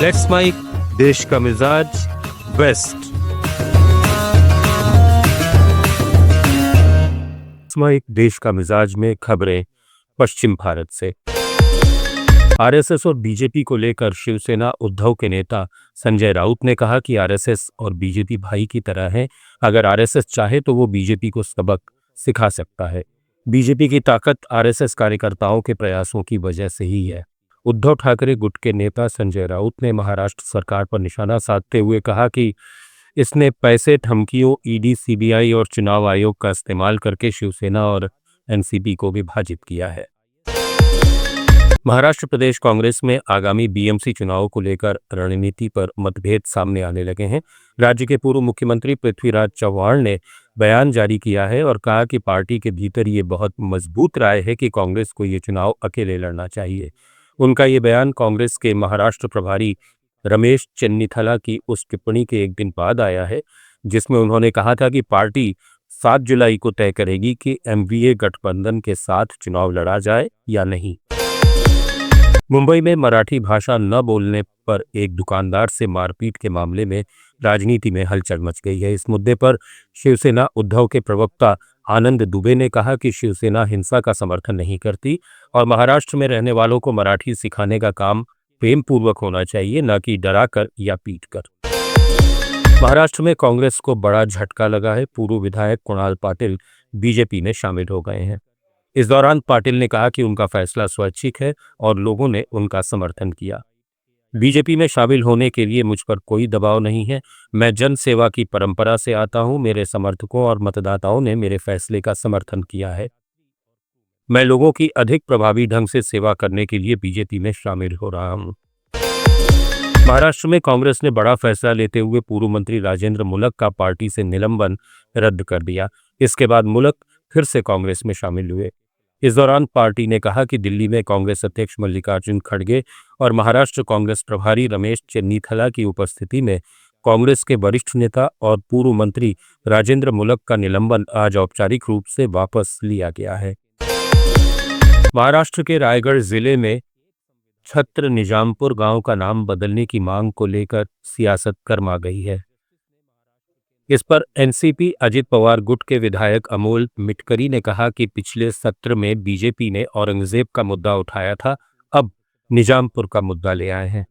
Let's mic देश का मिजाज वेस्ट। माइक देश का मिजाज में खबरें पश्चिम भारत से। आरएसएस और बीजेपी को लेकर शिवसेना उद्धव के नेता संजय राउत ने कहा कि आरएसएस और बीजेपी भाई की तरह हैं। अगर आरएसएस चाहे तो वो बीजेपी को सबक सिखा सकता है। बीजेपी की ताकत आरएसएस कार्यकर्ताओं के प्रयासों की वजह से ही है। उद्धव ठाकरे गुट के नेता संजय राउत ने महाराष्ट्र सरकार पर निशाना साधते हुए कहा कि इसने पैसे, धमकियों, ईडी, सीबीआई और चुनाव आयोग का इस्तेमाल करके शिवसेना और एनसीपी को विभाजित किया है। महाराष्ट्र प्रदेश कांग्रेस में आगामी बीएमसी चुनाव को लेकर रणनीति पर मतभेद सामने आने लगे हैं। राज्य के पूर्व मुख्यमंत्री पृथ्वीराज चव्हाण ने बयान जारी किया है और कहा कि पार्टी के भीतर ये बहुत मजबूत राय है कि कांग्रेस को ये चुनाव अकेले लड़ना चाहिए। उनका ये बयान कांग्रेस के महाराष्ट्र प्रभारी रमेश चेन्नीथला की उस टिप्पणी के एक दिन बाद आया है जिसमें उन्होंने कहा था कि पार्टी 7 जुलाई को तय करेगी कि एमवीए गठबंधन के साथ चुनाव लड़ा जाए या नहीं। मुंबई में मराठी भाषा न बोलने पर एक दुकानदार से मारपीट के मामले में राजनीति में हलचल मच गई है। इस मुद्दे पर शिवसेना उद्धव के प्रवक्ता आनंद दुबे ने कहा कि शिवसेना हिंसा का समर्थन नहीं करती और महाराष्ट्र में रहने वालों को मराठी सिखाने का काम प्रेम पूर्वक होना चाहिए, न कि डराकर या पीटकर। महाराष्ट्र में कांग्रेस को बड़ा झटका लगा है। पूर्व विधायक कुणाल पाटिल बीजेपी में शामिल हो गए हैं। इस दौरान पाटिल ने कहा कि उनका फैसला स्वैच्छिक है और लोगों ने उनका समर्थन किया। बीजेपी में शामिल होने के लिए मुझ पर कोई दबाव नहीं है। मैं जन सेवा की परंपरा से आता हूं। मेरे समर्थकों और मतदाताओं ने मेरे फैसले का समर्थन किया है। मैं लोगों की अधिक प्रभावी ढंग से सेवा करने के लिए बीजेपी में शामिल हो रहा हूं। महाराष्ट्र में कांग्रेस ने बड़ा फैसला लेते हुए पूर्व मंत्री राजेंद्र मुलक का पार्टी से निलंबन रद्द कर दिया। इसके बाद मुलक फिर से कांग्रेस में शामिल हुए। इस दौरान पार्टी ने कहा कि दिल्ली में कांग्रेस अध्यक्ष मल्लिकार्जुन खड़गे और महाराष्ट्र कांग्रेस प्रभारी रमेश चेन्नीथला की उपस्थिति में कांग्रेस के वरिष्ठ नेता और पूर्व मंत्री राजेंद्र मुलक का निलंबन आज औपचारिक रूप से वापस लिया गया है। महाराष्ट्र के रायगढ़ जिले में छत्र निजामपुर गांव का नाम बदलने की मांग को लेकर सियासत गर्मा गई है। इस पर एनसीपी अजित पवार गुट के विधायक अमोल मिटकरी ने कहा कि पिछले सत्र में बीजेपी ने औरंगजेब का मुद्दा उठाया था, अब निजामपुर का मुद्दा ले आए हैं।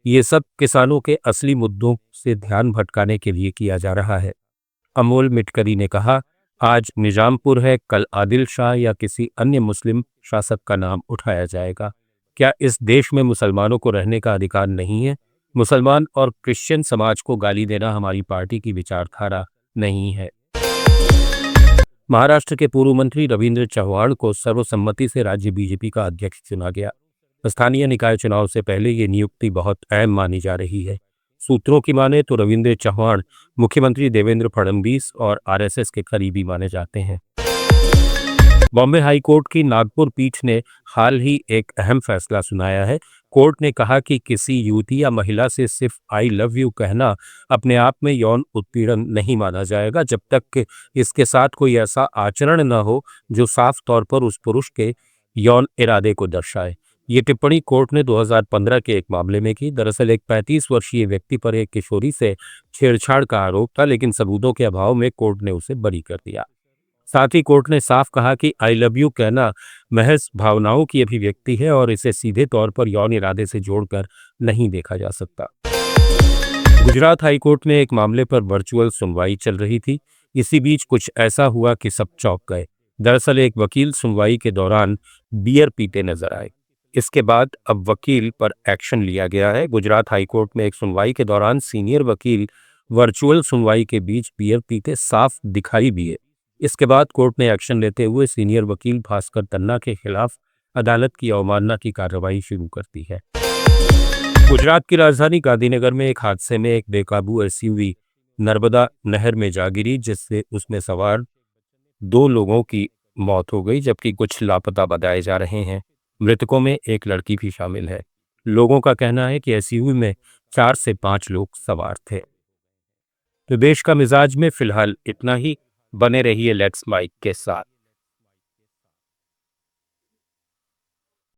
ये सब किसानों के असली मुद्दों से ध्यान भटकाने के लिए किया जा रहा है। अमोल मिटकरी ने कहा, आज निजामपुर है, कल आदिल शाह या किसी अन्य मुस्लिम शासक का नाम उठाया जाएगा। क्या इस देश में मुसलमानों को रहने का अधिकार नहीं है? मुसलमान और क्रिश्चियन समाज को गाली देना हमारी पार्टी की विचारधारा नहीं है। महाराष्ट्र के पूर्व मंत्री रविंद्र चव्हाण को सर्वसम्मति से राज्य बीजेपी का अध्यक्ष चुना गया। स्थानीय निकाय चुनाव से पहले ये नियुक्ति बहुत अहम मानी जा रही है। सूत्रों की माने तो रविंद्र चव्हाण मुख्यमंत्री देवेंद्र फडणवीस और आरएसएस के करीबी माने जाते हैं। बॉम्बे हाईकोर्ट की नागपुर पीठ ने हाल ही एक अहम फैसला सुनाया है। कोर्ट ने कहा कि किसी युवती या महिला से सिर्फ आई लव यू कहना अपने आप में यौन उत्पीड़न नहीं माना जाएगा जब तक कि इसके साथ कोई ऐसा आचरण न हो जो साफ तौर पर उस पुरुष के यौन इरादे को दर्शाए। ये टिप्पणी कोर्ट ने 2015 के एक मामले में की। दरअसल एक 35 वर्षीय व्यक्ति पर एक किशोरी से छेड़छाड़ का आरोप था, लेकिन सबूतों के अभाव में कोर्ट ने उसे बरी कर दिया। साथ ही कोर्ट ने साफ कहा कि आई लव यू कहना महज भावनाओं की अभिव्यक्ति है और इसे सीधे तौर पर यौन इरादे से जोड़कर नहीं देखा जा सकता। गुजरात हाईकोर्ट में एक मामले पर वर्चुअल सुनवाई चल रही थी। इसी बीच कुछ ऐसा हुआ कि सब चौंक गए। दरअसल एक वकील सुनवाई के दौरान बियर पीते नजर आए। इसके बाद अब वकील पर एक्शन लिया गया है। गुजरात हाईकोर्ट में एक सुनवाई के दौरान सीनियर वकील वर्चुअल सुनवाई के बीच बियर पीते साफ दिखाई दिए। इसके बाद कोर्ट ने एक्शन लेते हुए सीनियर वकील भास्कर तन्ना के खिलाफ अदालत की अवमानना की कार्रवाई शुरू कर दी है। गुजरात की राजधानी गांधीनगर में एक हादसे में एक बेकाबू एसयूवी नर्मदा नहर में जा गिरी, जिससे उसमें सवार 2 लोगों की मौत हो गई, जबकि कुछ लापता बताए जा रहे हैं। मृतकों में एक लड़की भी शामिल है। लोगों का कहना है कि एसयूवी में 4 से 5 लोग सवार थे। तो देश का मिजाज में फिलहाल इतना ही। बने रहिए लेट्स माइक के साथ।